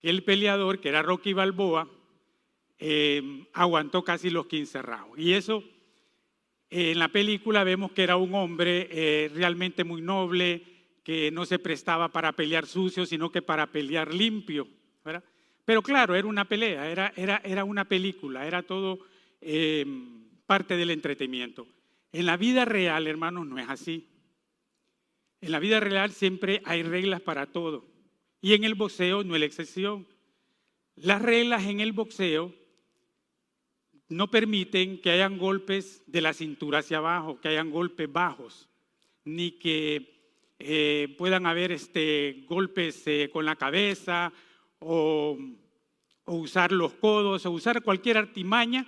que el peleador, que era Rocky Balboa, aguantó casi los 15 rounds. Y eso, en la película vemos que era un hombre realmente muy noble, que no se prestaba para pelear sucio, sino que para pelear limpio, ¿verdad? Pero claro, era una pelea, era una película, era todo parte del entretenimiento. En la vida real, hermanos, no es así. En la vida real siempre hay reglas para todo. Y en el boxeo no es la excepción. Las reglas en el boxeo no permiten que hayan golpes de la cintura hacia abajo, que hayan golpes bajos, ni que puedan haber golpes con la cabeza o usar los codos o usar cualquier artimaña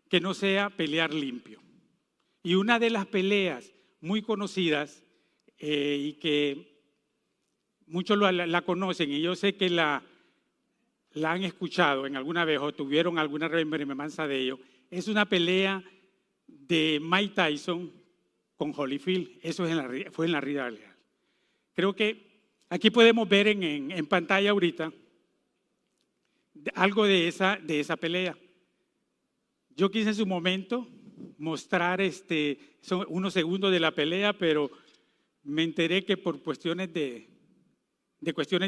que no sea pelear limpio. Y una de las peleas muy conocidas y que muchos la conocen, y yo sé que la han escuchado en alguna vez o tuvieron alguna remembranza de ello, es una pelea de Mike Tyson con Holyfield. Eso fue en la vida real. Creo que aquí podemos ver en pantalla ahorita algo de esa pelea. Yo quise en su momento mostrar son unos segundos de la pelea, pero me enteré que por cuestiones de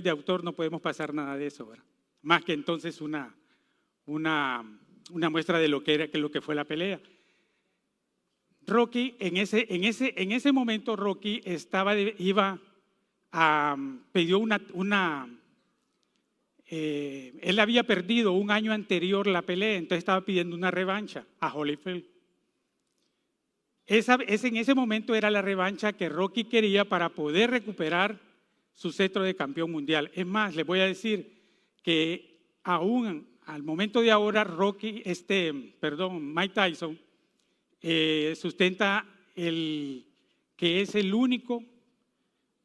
autor no podemos pasar nada de eso, ¿verdad? Más que entonces una muestra de lo que fue la pelea. Rocky, en ese momento Rocky pidió él había perdido un año anterior la pelea, entonces estaba pidiendo una revancha a Holyfield. En ese momento era la revancha que Rocky quería para poder recuperar su cetro de campeón mundial. Es más, les voy a decir que aún al momento de ahora Mike Tyson sustenta que es el único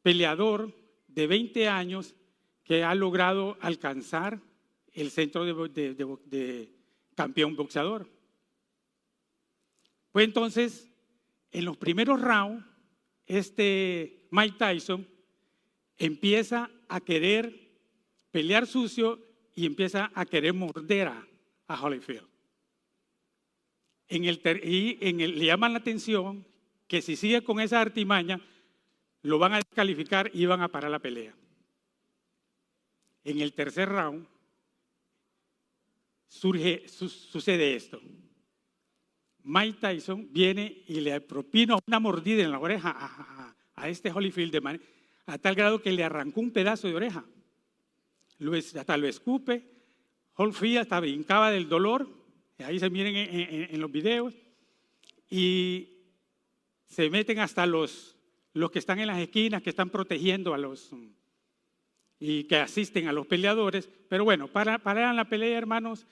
peleador de 20 años que ha logrado alcanzar el cetro de campeón boxeador. Pues entonces, en los primeros rounds, Mike Tyson empieza a querer pelear sucio y empieza a querer morder a Holyfield. Le llaman la atención que si sigue con esa artimaña, lo van a descalificar y van a parar la pelea. En el tercer round sucede esto. Mike Tyson viene y le propina una mordida en la oreja a Holyfield a tal grado que le arrancó un pedazo de oreja. Hasta lo escupe. Holyfield hasta brincaba del dolor. Ahí se miren en los videos. Y se meten hasta los que están en las esquinas, que están protegiendo y que asisten a los peleadores. Pero bueno, paran la pelea, hermanos.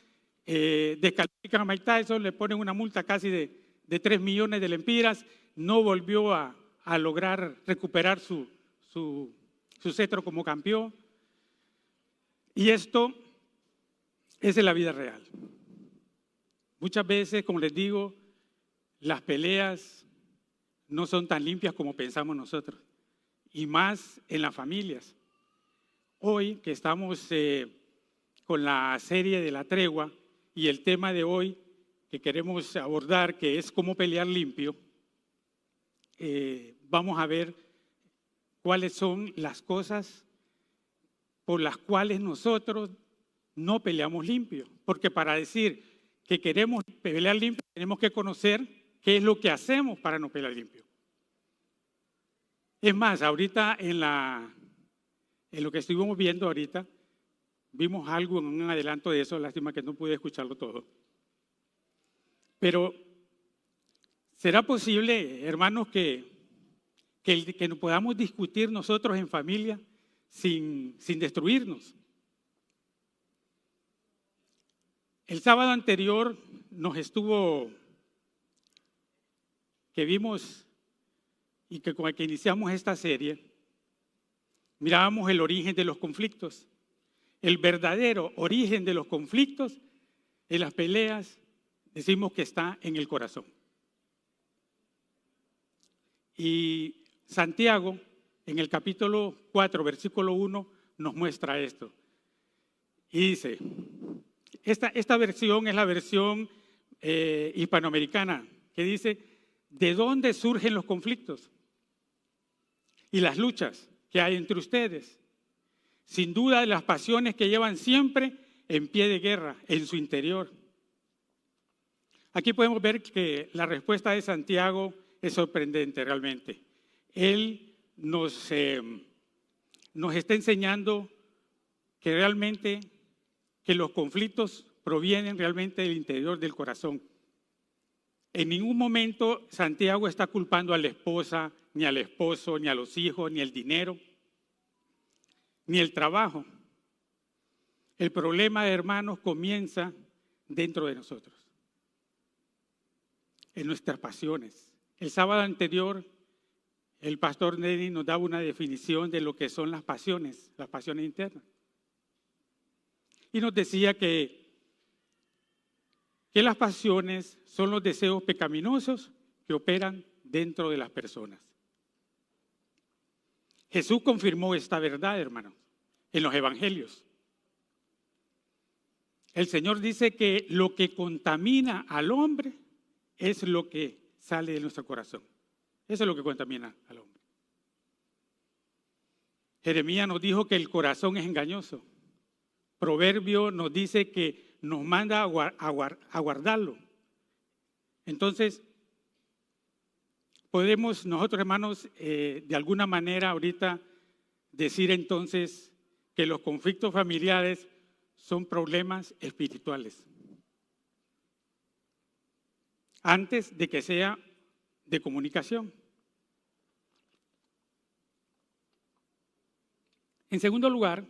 Descalifican a Mike Tyson, le ponen una multa casi de 3 millones de lempiras. No volvió a lograr recuperar su cetro como campeón. Y esto es en la vida real. Muchas veces, como les digo, las peleas no son tan limpias como pensamos nosotros, y más en las familias. Hoy que estamos con la serie de la tregua y el tema de hoy que queremos abordar, que es cómo pelear limpio, vamos a ver cuáles son las cosas por las cuales nosotros no peleamos limpio. Porque para decir que queremos pelear limpio, tenemos que conocer qué es lo que hacemos para no pelear limpio. Es más, ahorita en lo que estuvimos viendo ahorita, vimos algo en un adelanto de eso, lástima que no pude escucharlo todo. Pero, ¿será posible, hermanos, que podamos discutir nosotros en familia sin destruirnos? El sábado anterior que vimos y que con el que iniciamos esta serie, mirábamos el origen de los conflictos. El verdadero origen de los conflictos en las peleas, decimos que está en el corazón. Y Santiago, en el capítulo 4, versículo 1, nos muestra esto. Y dice, esta versión es la versión hispanoamericana, que dice, ¿de dónde surgen los conflictos y las luchas que hay entre ustedes? Sin duda de las pasiones que llevan siempre en pie de guerra en su interior. Aquí podemos ver que la respuesta de Santiago es sorprendente realmente. Él nos está enseñando que realmente que los conflictos provienen realmente del interior del corazón. En ningún momento Santiago está culpando a la esposa, ni al esposo, ni a los hijos, ni el dinero, ni el trabajo. El problema, hermanos, comienza dentro de nosotros, en nuestras pasiones. El sábado anterior, el pastor Neddy nos daba una definición de lo que son las pasiones internas. Y nos decía que las pasiones son los deseos pecaminosos que operan dentro de las personas. Jesús confirmó esta verdad, hermanos, en los evangelios. El Señor dice que lo que contamina al hombre es lo que sale de nuestro corazón. Eso es lo que contamina al hombre. Jeremías nos dijo que el corazón es engañoso. Proverbio nos dice que nos manda a guardarlo. Entonces, podemos nosotros, hermanos, de alguna manera ahorita decir entonces que los conflictos familiares son problemas espirituales. Antes de que sea de comunicación. En segundo lugar,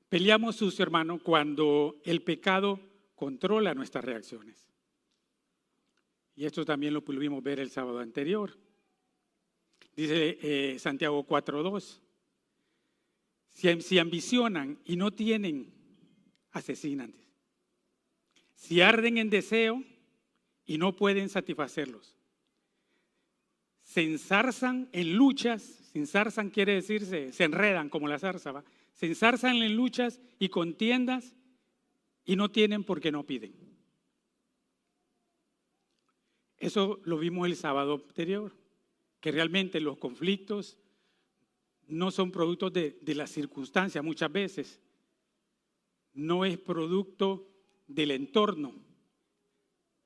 peleamos sucio, hermano, cuando el pecado controla nuestras reacciones. Y esto también lo pudimos ver el sábado anterior. Dice Santiago 4:2. Si ambicionan y no tienen, asesinan. Si arden en deseo y no pueden satisfacerlos. Se enzarzan en luchas, se enzarzan quiere decir se enredan como la zarza, ¿va? Se enzarzan en luchas y contiendas y no tienen porque no piden. Eso lo vimos el sábado anterior, que realmente los conflictos no son productos de las circunstancias muchas veces, no es producto del entorno,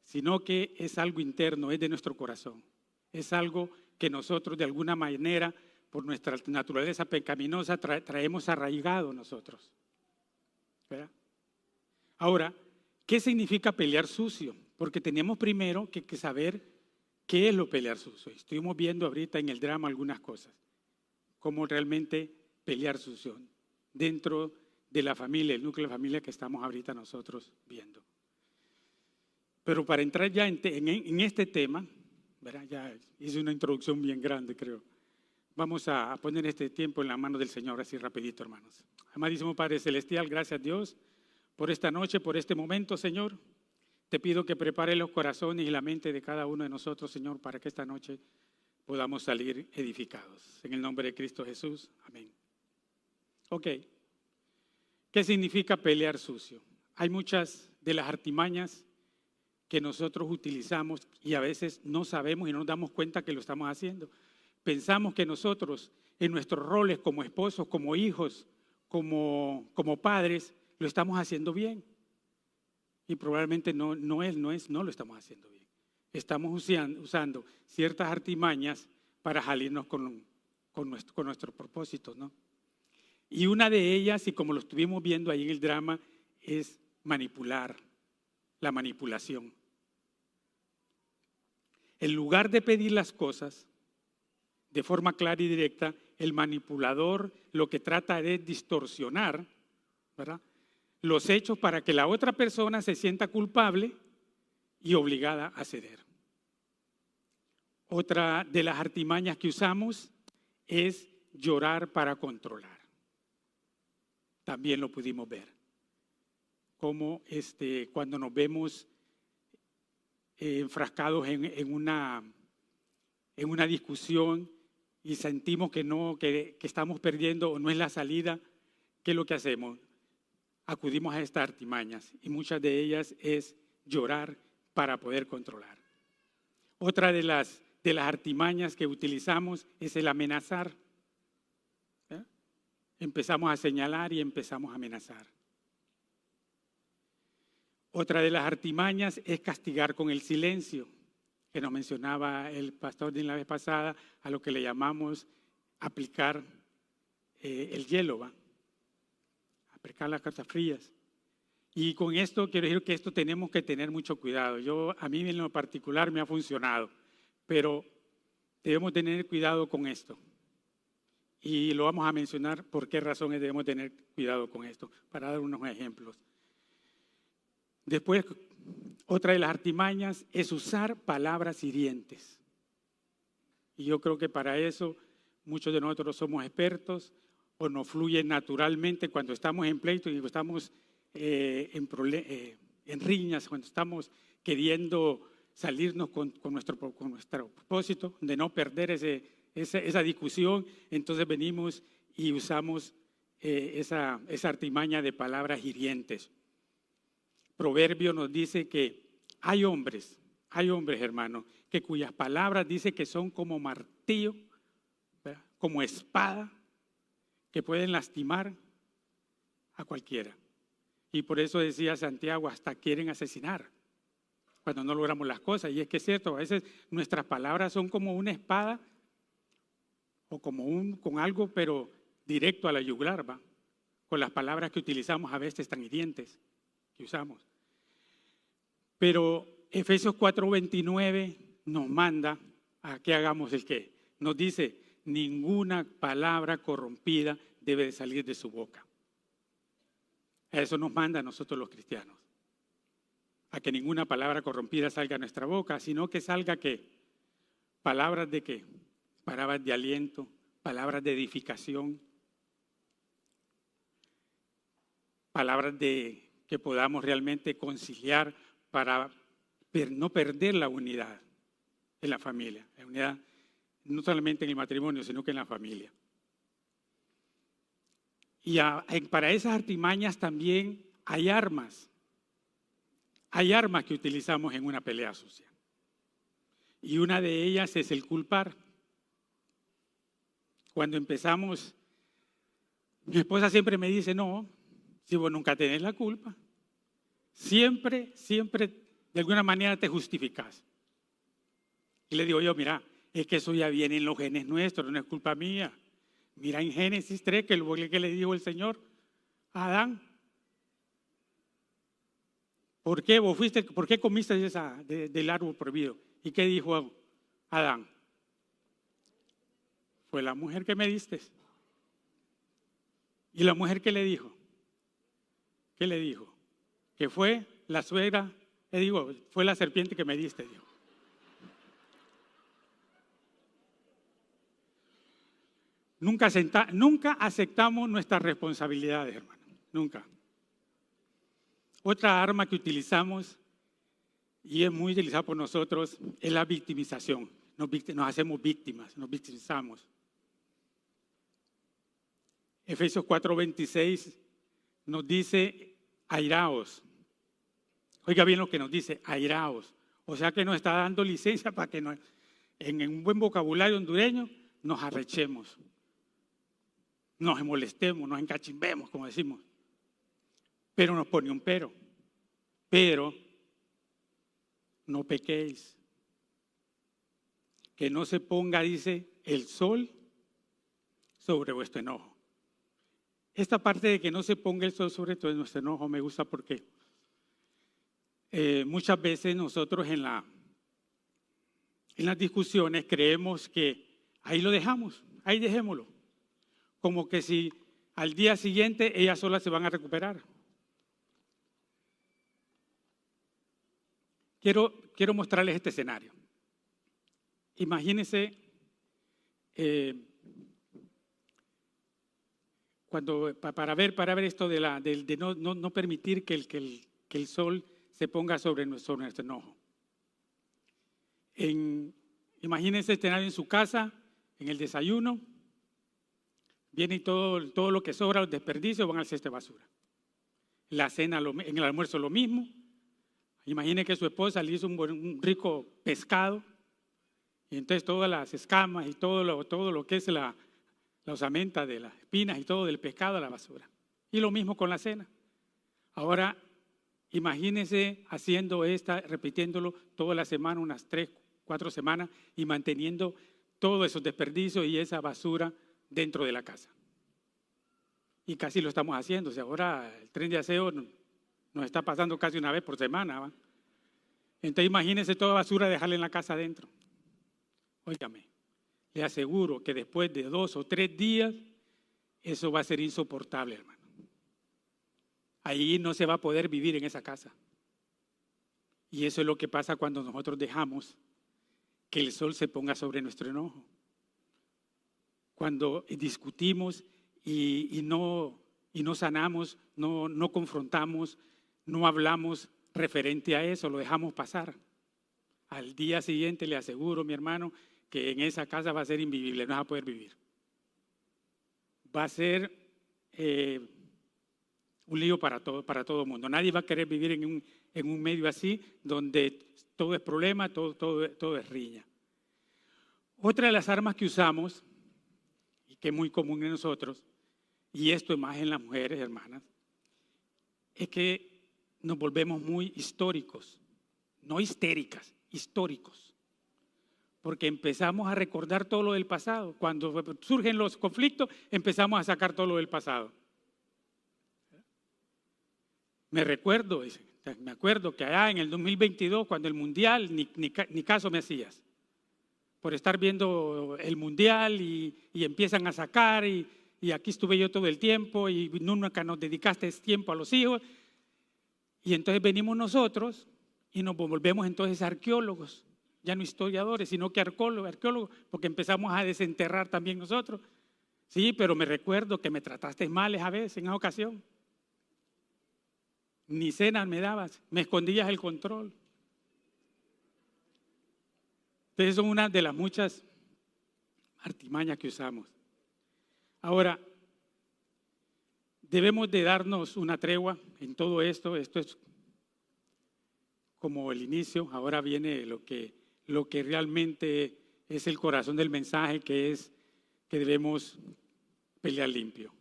sino que es algo interno, es de nuestro corazón. Es algo que nosotros de alguna manera, por nuestra naturaleza pecaminosa, traemos arraigado nosotros. ¿Verdad? Ahora, ¿qué significa pelear sucio? Porque tenemos primero que saber qué es lo pelear sucio. Estuvimos viendo ahorita en el drama algunas cosas. Cómo realmente pelear sucio dentro de la familia, el núcleo de familia que estamos ahorita nosotros viendo. Pero para entrar ya en este tema, ¿verdad? Ya hice una introducción bien grande, creo. Vamos a poner este tiempo en la mano del Señor, así rapidito, hermanos. Amadísimo Padre Celestial, gracias a Dios por esta noche, por este momento, Señor. Te pido que prepare los corazones y la mente de cada uno de nosotros, Señor, para que esta noche podamos salir edificados. En el nombre de Cristo Jesús, amén. Ok, ¿qué significa pelear sucio? Hay muchas de las artimañas que nosotros utilizamos y a veces no sabemos y no nos damos cuenta que lo estamos haciendo. Pensamos que nosotros, en nuestros roles como esposos, como hijos, como padres, lo estamos haciendo bien. Y probablemente no lo estamos haciendo bien. Estamos usando ciertas artimañas para salirnos con nuestros propósitos, ¿no? Y una de ellas, y como lo estuvimos viendo ahí en el drama, es manipular, la manipulación. En lugar de pedir las cosas de forma clara y directa, el manipulador lo que trata es distorsionar, ¿verdad?, los hechos para que la otra persona se sienta culpable y obligada a ceder. Otra de las artimañas que usamos es llorar para controlar. También lo pudimos ver. Como cuando nos vemos enfrascados en una discusión y sentimos que estamos perdiendo o no es la salida, ¿qué es lo que hacemos? acudimos a estas artimañas y muchas de ellas es llorar para poder controlar. Otra de las artimañas que utilizamos es el amenazar. Empezamos a señalar y empezamos a amenazar. Otra de las artimañas es castigar con el silencio, que nos mencionaba el pastor de la vez pasada, a lo que le llamamos aplicar el hielo, ¿va? Aplicar las cartas frías. Y con esto quiero decir que esto tenemos que tener mucho cuidado. A mí en lo particular me ha funcionado, pero debemos tener cuidado con esto. Y lo vamos a mencionar por qué razones debemos tener cuidado con esto, para dar unos ejemplos. Después, otra de las artimañas es usar palabras hirientes. Y yo creo que para eso muchos de nosotros somos expertos o nos fluye naturalmente cuando estamos en pleito y cuando estamos en riñas, cuando estamos queriendo salirnos con nuestro propósito de no perder esa discusión. Entonces venimos y usamos esa artimaña de palabras hirientes. Proverbio nos dice que hay hombres, hermanos, que cuyas palabras dice que son como martillo, ¿verdad? Como espada, que pueden lastimar a cualquiera. Y por eso decía Santiago, hasta quieren asesinar cuando no logramos las cosas. Y es que es cierto, a veces nuestras palabras son como una espada o como con algo, pero directo a la yugular, ¿va? Con las palabras que utilizamos a veces tan hirientes que usamos. Pero Efesios 4:29 nos manda a que hagamos el qué. Nos dice, ninguna palabra corrompida debe de salir de su boca. A eso nos manda a nosotros los cristianos. A que ninguna palabra corrompida salga de nuestra boca, sino que salga ¿qué? Palabras de qué? Palabras de aliento, palabras de edificación, palabras de que podamos realmente conciliar para no perder la unidad en la familia, la unidad no solamente en el matrimonio, sino que en la familia. Y para esas artimañas también hay armas que utilizamos en una pelea sucia. Y una de ellas es el culpar. Cuando empezamos, mi esposa siempre me dice, no, si vos nunca tenés la culpa, siempre de alguna manera te justificás. Y le digo yo, mira, es que eso ya viene en los genes nuestros, no es culpa mía. Mira en Génesis 3, que es lo que le dijo el Señor a Adán. ¿Por qué comiste del árbol prohibido? ¿Y qué dijo Adán? Fue la mujer que me diste. ¿Y la mujer qué le dijo? ¿Qué le dijo? Que fue la suegra, fue la serpiente que me diste, dijo. Nunca aceptamos nuestras responsabilidades, hermano. Nunca. Otra arma que utilizamos, y es muy utilizada por nosotros, es la victimización. Nos hacemos víctimas, nos victimizamos. Efesios 4:26 nos dice, airaos. Oiga bien lo que nos dice, airaos. O sea que nos está dando licencia para que en un buen vocabulario hondureño nos arrechemos, nos molestemos, nos encachimbemos, como decimos. Pero nos pone un pero. Pero no pequéis. Que no se ponga, dice, el sol sobre vuestro enojo. Esta parte de que no se ponga el sol sobre todo nuestro enojo me gusta porque muchas veces nosotros en las discusiones creemos que ahí lo dejamos, ahí dejémoslo. Como que si al día siguiente ellas solas se van a recuperar. Quiero mostrarles este escenario. Imagínense para ver esto de no permitir que el sol se ponga sobre nuestro enojo. Imagínense el escenario en su casa, en el desayuno, viene todo lo que sobra, los desperdicios van al cesto de basura. la cena, en el almuerzo lo mismo. Imagine que su esposa le hizo un rico pescado y entonces todas las escamas y todo lo que es la osamenta de las espinas y todo del pescado a la basura. Y lo mismo con la cena. Ahora, imagínese haciendo repitiéndolo toda la semana, unas 3, 4 semanas y manteniendo todos esos desperdicios y esa basura dentro de la casa. Y casi lo estamos haciendo. O sea, ahora el tren de aseo nos está pasando casi una vez por semana, ¿va? Entonces imagínense toda basura dejarla en la casa adentro. Óigame, le aseguro que después de 2 o 3 días eso va a ser insoportable, hermano. Ahí no se va a poder vivir en esa casa. Y eso es lo que pasa cuando nosotros dejamos que el sol se ponga sobre nuestro enojo. Cuando discutimos y no sanamos, no confrontamos, no hablamos referente a eso, lo dejamos pasar. Al día siguiente le aseguro, mi hermano, que en esa casa va a ser invivible, no vas a poder vivir. Va a ser un lío para todo el mundo. Nadie va a querer vivir en un medio así, donde todo es problema, todo es riña. Otra de las armas que usamos, y que es muy común en nosotros, y esto es más en las mujeres, hermanas, es que nos volvemos muy históricos, no histéricas, históricos. Porque empezamos a recordar todo lo del pasado. Cuando surgen los conflictos, empezamos a sacar todo lo del pasado. Me acuerdo que allá en el 2022, cuando el Mundial, ni caso me hacías. Por estar viendo el Mundial y empiezan a sacar y aquí estuve yo todo el tiempo y nunca nos dedicaste tiempo a los hijos. Y entonces venimos nosotros y nos volvemos entonces arqueólogos, ya no historiadores, sino que arqueólogos, porque empezamos a desenterrar también nosotros. Sí, pero me recuerdo que me trataste mal esa vez, en esa ocasión. Ni cenas me dabas, me escondías el control. Entonces son una de las muchas artimañas que usamos. Ahora, debemos de darnos una tregua en todo esto. Esto es como el inicio. Ahora viene lo que realmente es el corazón del mensaje, que es que debemos pelear limpio.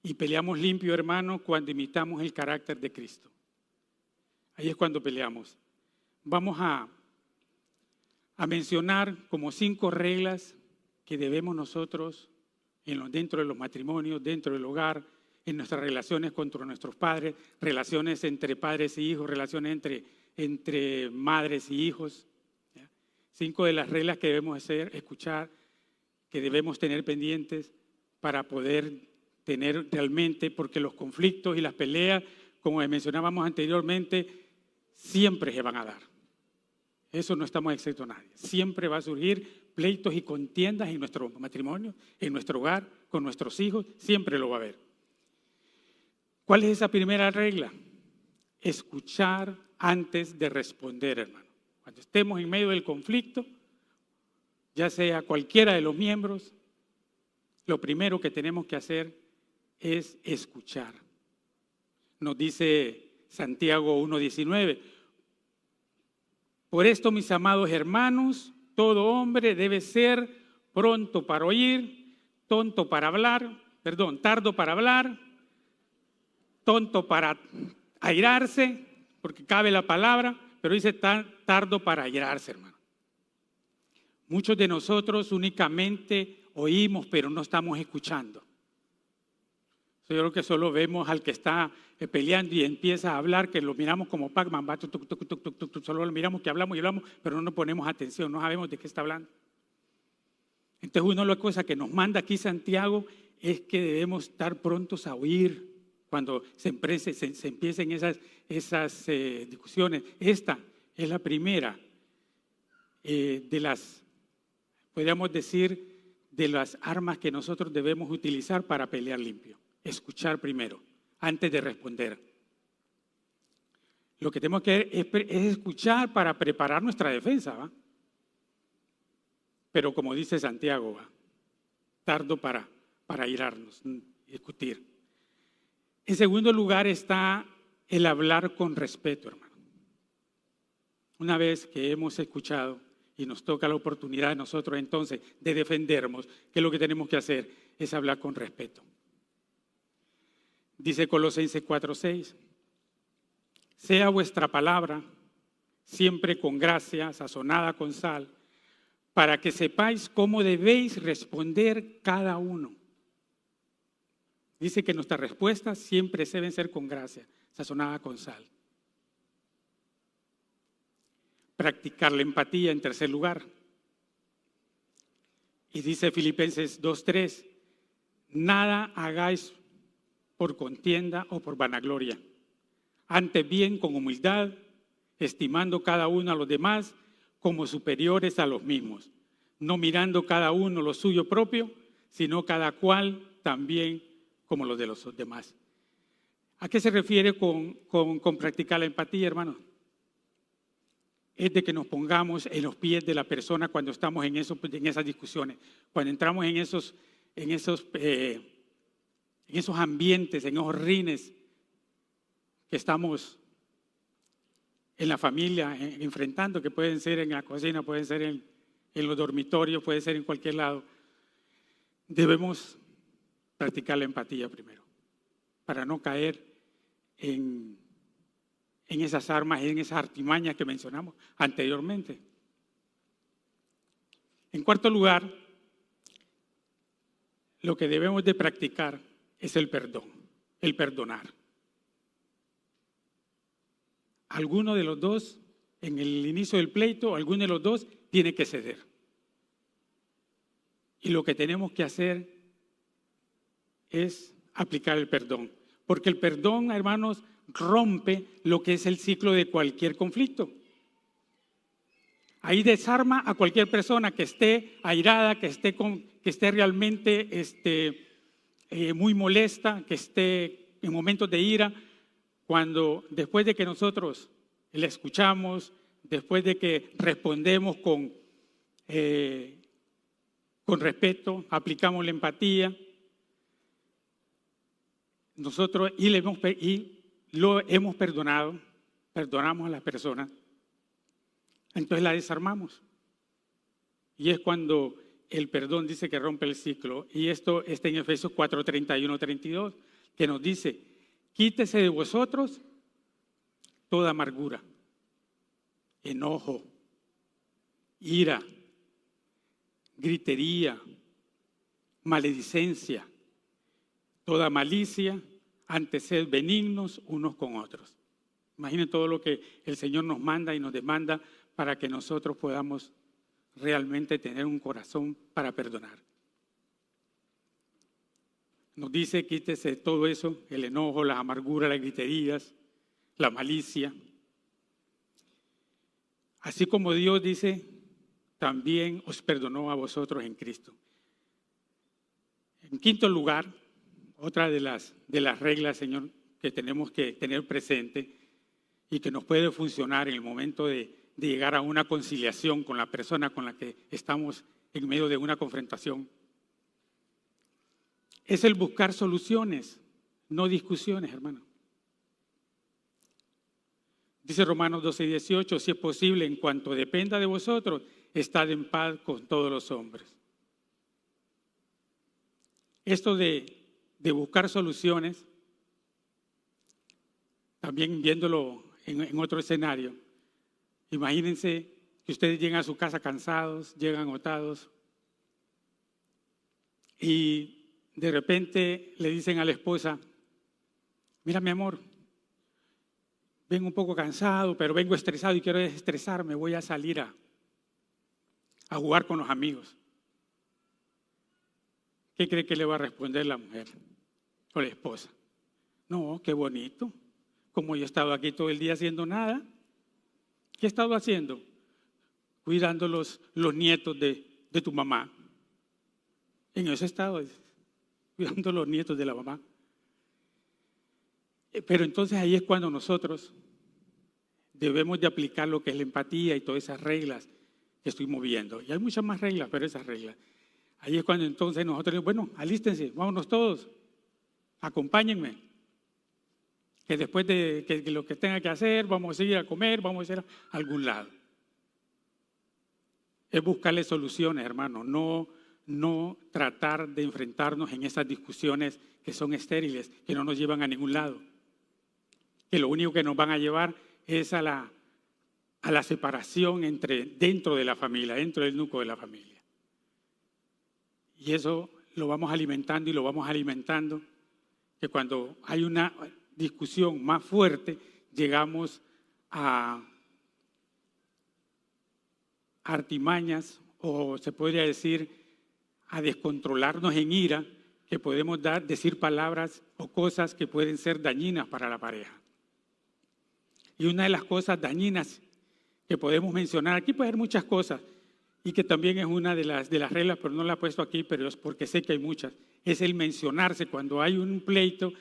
Y peleamos limpio, hermano, cuando imitamos el carácter de Cristo. Ahí es cuando peleamos. Vamos a mencionar como 5 reglas que debemos nosotros, dentro de los matrimonios, dentro del hogar, en nuestras relaciones con nuestros padres, relaciones entre padres y hijos, relaciones entre madres y hijos. 5 de las reglas que debemos escuchar, que debemos tener pendientes para poder tener realmente, porque los conflictos y las peleas, como mencionábamos anteriormente, siempre se van a dar. Eso no estamos exentos a nadie. Siempre va a surgir pleitos y contiendas en nuestro matrimonio, en nuestro hogar, con nuestros hijos, siempre lo va a haber. ¿Cuál es esa primera regla? Escuchar antes de responder, hermano. Cuando estemos en medio del conflicto, ya sea cualquiera de los miembros, lo primero que tenemos que hacer es escuchar. Nos dice Santiago 1:19. Por esto, mis amados hermanos, todo hombre debe ser pronto para oír, tardo para hablar, tonto para airarse, porque cabe la palabra, pero dice tardo para airarse, hermano. Muchos de nosotros únicamente oímos, pero no estamos escuchando. Yo creo que solo vemos al que está peleando y empieza a hablar, que lo miramos como Pac-Man, solo lo miramos que hablamos y hablamos, pero no nos ponemos atención, no sabemos de qué está hablando. Entonces una de las cosas que nos manda aquí Santiago es que debemos estar prontos a oír cuando se empiecen esas discusiones. Esta es la primera de las, podríamos decir, de las armas que nosotros debemos utilizar para pelear limpio. Escuchar primero, antes de responder. Lo que tenemos que es escuchar para preparar nuestra defensa, ¿va? Pero como dice Santiago, ¿va? Tardo para airarnos, discutir. En segundo lugar está el hablar con respeto, hermano. Una vez que hemos escuchado y nos toca la oportunidad a nosotros entonces de defendernos, ¿qué es lo que tenemos que hacer? Es hablar con respeto. Dice Colosenses 4:6, sea vuestra palabra siempre con gracia, sazonada con sal, para que sepáis cómo debéis responder cada uno. Dice que nuestras respuestas siempre deben ser con gracia, sazonada con sal. Practicar la empatía en tercer lugar. Y dice Filipenses 2:3, nada hagáis por contienda o por vanagloria, antes bien con humildad, estimando cada uno a los demás como superiores a los mismos, no mirando cada uno lo suyo propio, sino cada cual también como los de los demás. ¿A qué se refiere con practicar la empatía, hermanos? Es de que nos pongamos en los pies de la persona cuando estamos en esas discusiones, cuando entramos en esos ambientes, en esos rines que estamos en la familia enfrentando, que pueden ser en la cocina, pueden ser en los dormitorios, puede ser en cualquier lado. Debemos practicar la empatía primero, para no caer en esas armas, en esas artimañas que mencionamos anteriormente. En cuarto lugar, lo que debemos de practicar es el perdón, el perdonar. Alguno de los dos, en el inicio del pleito, alguno de los dos tiene que ceder. Y lo que tenemos que hacer es aplicar el perdón. Porque el perdón, hermanos, rompe lo que es el ciclo de cualquier conflicto. Ahí desarma a cualquier persona que esté airada, que esté realmente muy molesta, que esté en momentos de ira. Cuando después de que nosotros le escuchamos, después de que respondemos con respeto, aplicamos la empatía, nosotros lo hemos perdonado, perdonamos a las personas, entonces la desarmamos. Y es cuando el perdón dice que rompe el ciclo. Y esto está en Efesios 4:31-32, que nos dice, quítese de vosotros toda amargura, enojo, ira, gritería, maledicencia, toda malicia, antes sed benignos unos con otros. Imaginen todo lo que el Señor nos manda y nos demanda para que nosotros podamos realmente tener un corazón para perdonar. Nos dice, quítese todo eso, el enojo, la amargura, las griterías, la malicia. Así como Dios dice, también os perdonó a vosotros en Cristo. En quinto lugar, otra de las reglas, Señor, que tenemos que tener presente y que nos puede funcionar en el momento de llegar a una conciliación con la persona con la que estamos en medio de una confrontación, es el buscar soluciones, no discusiones, hermano. Dice Romanos 12:18, si es posible, en cuanto dependa de vosotros, estad en paz con todos los hombres. Esto de buscar soluciones, también viéndolo en otro escenario, imagínense que ustedes llegan a su casa cansados, llegan agotados y de repente le dicen a la esposa, mira mi amor, vengo un poco cansado, pero vengo estresado y quiero desestresarme, voy a salir a jugar con los amigos. ¿Qué cree que le va a responder la mujer o la esposa? No, qué bonito, como yo he estado aquí todo el día haciendo nada. ¿Qué he estado haciendo? Cuidando los nietos de tu mamá. En ese estado, cuidando los nietos de la mamá. Pero entonces ahí es cuando nosotros debemos de aplicar lo que es la empatía y todas esas reglas que estuvimos viendo. Y hay muchas más reglas, pero esas reglas. Ahí es cuando entonces nosotros decimos, bueno, alístense, vámonos todos, acompáñenme. que después de que lo que tenga que hacer, vamos a ir a comer, vamos a ir a algún lado. Es buscarle soluciones, hermano, no tratar de enfrentarnos en esas discusiones que son estériles, que no nos llevan a ningún lado, que lo único que nos van a llevar es a la separación dentro de la familia, dentro del núcleo de la familia. Y eso lo vamos alimentando y lo vamos alimentando, que cuando hay una discusión más fuerte, llegamos a artimañas, o se podría decir, a descontrolarnos en ira, que podemos decir palabras o cosas que pueden ser dañinas para la pareja. Y una de las cosas dañinas que podemos mencionar, aquí puede haber muchas cosas, y que también es una de las reglas, pero no la he puesto aquí, pero es porque sé que hay muchas, es el mencionarse cuando hay un pleito,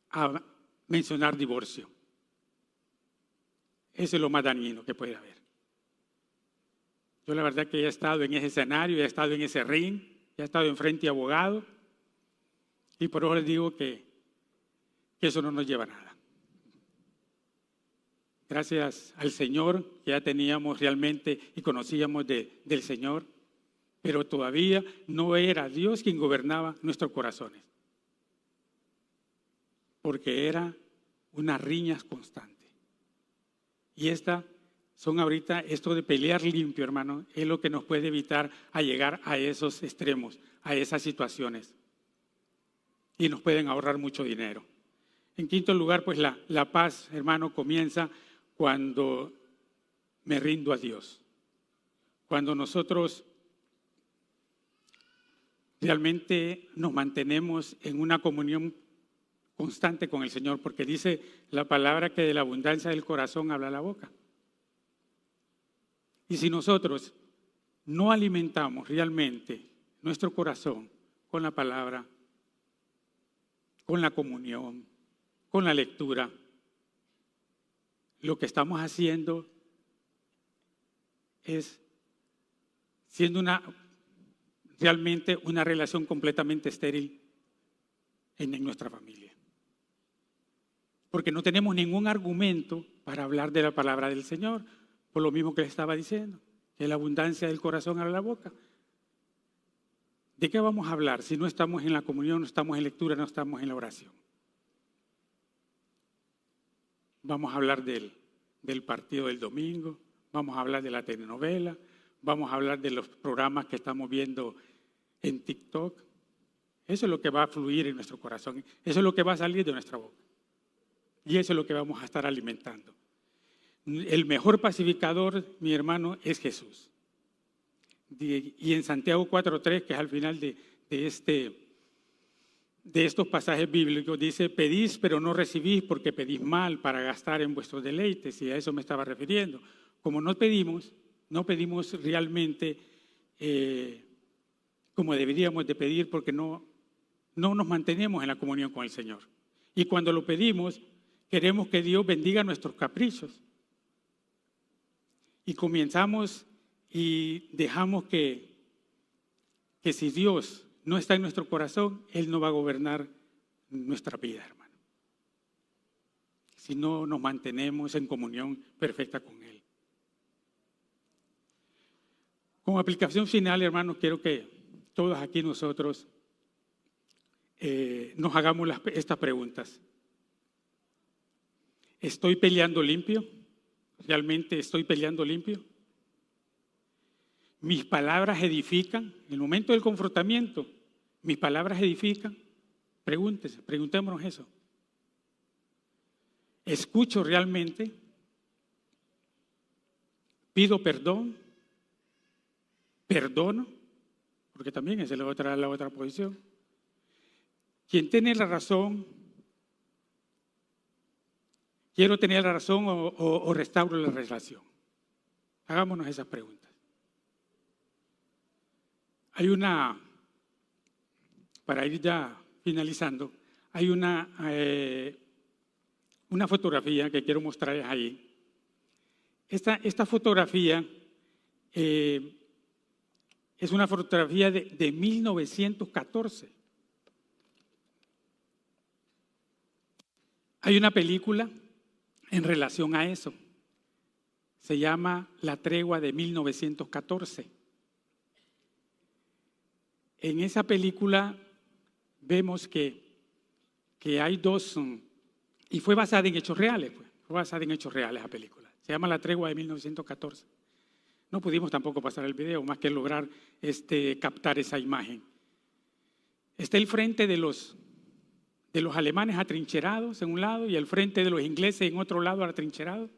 a mencionar divorcio. Eso es lo más dañino que puede haber. Yo la verdad que he estado en ese escenario, he estado en ese ring, he estado enfrente de abogados, y por eso les digo que eso no nos lleva a nada. Gracias al Señor, que ya teníamos realmente y conocíamos del Señor, pero todavía no era Dios quien gobernaba nuestros corazones, porque era unas riñas constantes. Y son ahorita, esto de pelear limpio, hermano, es lo que nos puede evitar a llegar a esos extremos, a esas situaciones. Y nos pueden ahorrar mucho dinero. En quinto lugar, pues la paz, hermano, comienza cuando me rindo a Dios. Cuando nosotros realmente nos mantenemos en una comunión constante con el Señor, porque dice la palabra que de la abundancia del corazón habla la boca. Y si nosotros no alimentamos realmente nuestro corazón con la palabra, con la comunión, con la lectura, lo que estamos haciendo es siendo realmente una relación completamente estéril en nuestra familia. Porque no tenemos ningún argumento para hablar de la palabra del Señor, por lo mismo que le estaba diciendo, que la abundancia del corazón habla la boca. ¿De qué vamos a hablar si no estamos en la comunión, no estamos en lectura, no estamos en la oración? Vamos a hablar del partido del domingo, vamos a hablar de la telenovela, vamos a hablar de los programas que estamos viendo en TikTok. Eso es lo que va a fluir en nuestro corazón, eso es lo que va a salir de nuestra boca. Y eso es lo que vamos a estar alimentando. El mejor pacificador, mi hermano, es Jesús. Y en Santiago 4:3, que es al final de estos pasajes bíblicos, dice: pedís pero no recibís porque pedís mal para gastar en vuestros deleites, y a eso me estaba refiriendo. Como no pedimos realmente como deberíamos de pedir, porque no nos mantenemos en la comunión con el Señor. Y cuando lo pedimos, queremos que Dios bendiga nuestros caprichos. Y comenzamos y dejamos que si Dios no está en nuestro corazón, Él no va a gobernar nuestra vida, hermano. Si no nos mantenemos en comunión perfecta con Él. Como aplicación final, hermanos, quiero que todos aquí nosotros nos hagamos estas preguntas. ¿Estoy peleando limpio? ¿Realmente estoy peleando limpio? ¿Mis palabras edifican? En el momento del confrontamiento, ¿mis palabras edifican? Preguntémonos eso. ¿Escucho realmente? ¿Pido perdón? ¿Perdono? Porque también esa es la otra posición. Quien tiene la razón, quiero tener la razón o restauro la relación. Hagámonos esas preguntas. Hay para ir ya finalizando, hay una fotografía que quiero mostrarles ahí. Esta fotografía es una fotografía de 1914. Hay una película en relación a eso. Se llama La Tregua de 1914. En esa película vemos que hay dos, y fue basada en hechos reales, fue basada en hechos reales la película. Se llama La Tregua de 1914. No pudimos tampoco pasar el video, más que lograr captar esa imagen. Está el frente de los alemanes atrincherados en un lado y el frente de los ingleses en otro lado atrincherados.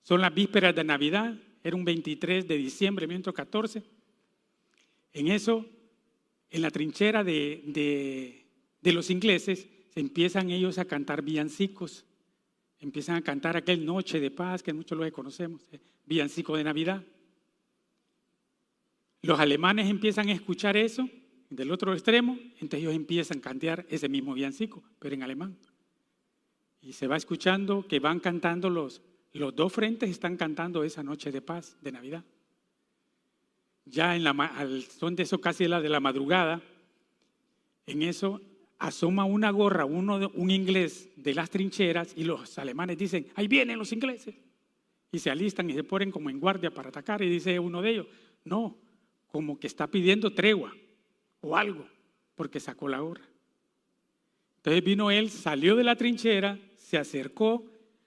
Son las vísperas de Navidad, era un 23 de diciembre de 1914. En eso, en la trinchera de los ingleses, se empiezan ellos a cantar villancicos. Empiezan a cantar aquel Noche de Paz, que muchos lo conocemos, villancico de Navidad. Los alemanes empiezan a escuchar eso del otro extremo, entonces ellos empiezan a cantar ese mismo villancico, pero en alemán. Y se va escuchando que van cantando los dos frentes, están cantando esa Noche de Paz de Navidad. Ya al son de eso casi la de la madrugada, en eso asoma una gorra, un inglés de las trincheras y los alemanes dicen, ahí vienen los ingleses. Y se alistan y se ponen como en guardia para atacar y dice uno de ellos, no, como que está pidiendo tregua o algo, porque sacó la gorra. Entonces vino él, salió de la trinchera, se acercó,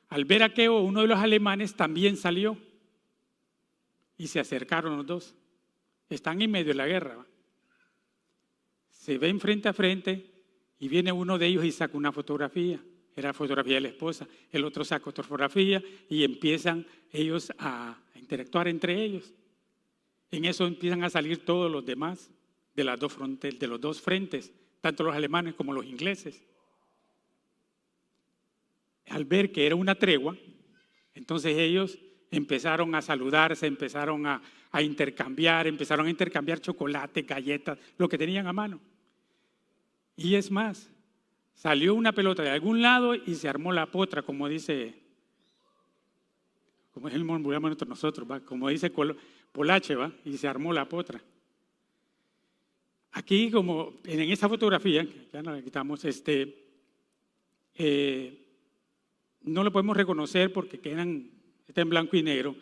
al ver aquello, uno de los alemanes también salió y se acercaron los dos. Están en medio de la guerra, ¿va? Se ven frente a frente y viene uno de ellos y saca una fotografía. Era la fotografía de la esposa. El otro saca otra fotografía y empiezan ellos a interactuar entre ellos. En eso empiezan a salir todos los demás de los dos frentes, tanto los alemanes como los ingleses. Al ver que era una tregua, entonces ellos empezaron a saludarse, empezaron a intercambiar chocolate, galletas, lo que tenían a mano. Y es más, salió una pelota de algún lado y se armó la potra, como es el murmuramos entre nosotros, ¿va? Como dice Polache, ¿va? Y se armó la potra. Aquí, como en esa fotografía, que ya no la quitamos, no lo podemos reconocer porque está en blanco y negro,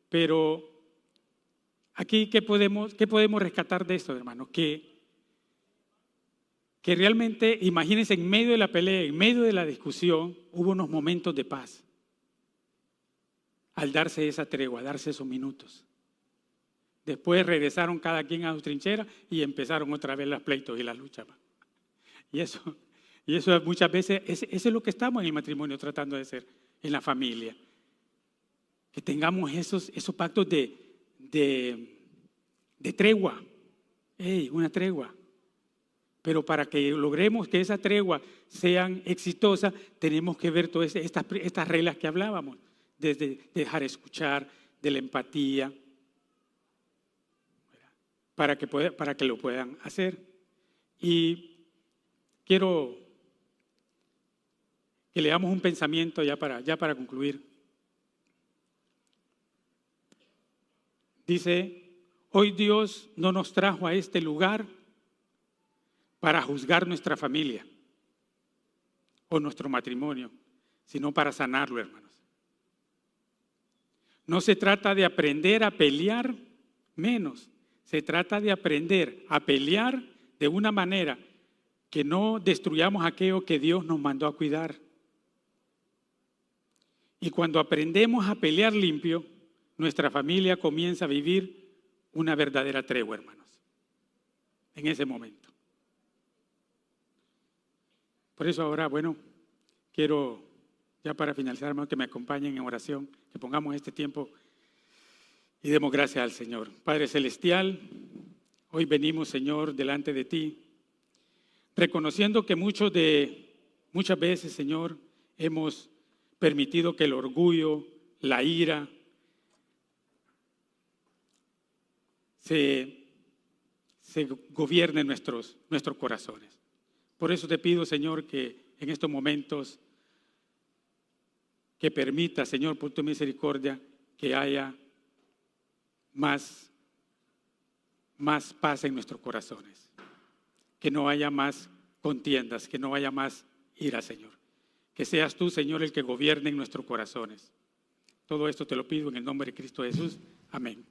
pero aquí, ¿qué podemos rescatar de esto, hermano? Que realmente, imagínense, en medio de la pelea, en medio de la discusión, hubo unos momentos de paz. Al darse esa tregua, darse esos minutos. Después regresaron cada quien a su trinchera y empezaron otra vez los pleitos y las luchas. Y eso muchas veces, eso es lo que estamos en el matrimonio tratando de hacer, en la familia. Que tengamos esos pactos de tregua. Una tregua. Pero para que logremos que esa tregua sea exitosa, tenemos que ver todas estas reglas que hablábamos, desde dejar escuchar, de la empatía, para que lo puedan hacer. Y quiero que leamos un pensamiento ya para concluir. Dice, hoy Dios no nos trajo a este lugar para juzgar nuestra familia o nuestro matrimonio, sino para sanarlo, hermanos. No se trata de aprender a pelear menos, se trata de aprender a pelear de una manera que no destruyamos aquello que Dios nos mandó a cuidar. Y cuando aprendemos a pelear limpio, nuestra familia comienza a vivir una verdadera tregua, hermanos, en ese momento. Por eso ahora, quiero ya para finalizar, hermanos, que me acompañen en oración, que pongamos este tiempo y demos gracias al Señor. Padre Celestial, hoy venimos, Señor, delante de ti, reconociendo que muchas veces, Señor, hemos permitido que el orgullo, la ira, se gobiernen nuestros corazones. Por eso te pido, Señor, que en estos momentos, que permita, Señor, por tu misericordia, que haya más paz en nuestros corazones. Que no haya más contiendas, que no haya más ira, Señor. que seas tú, Señor, el que gobierne en nuestros corazones. Todo esto te lo pido en el nombre de Cristo Jesús. Amén.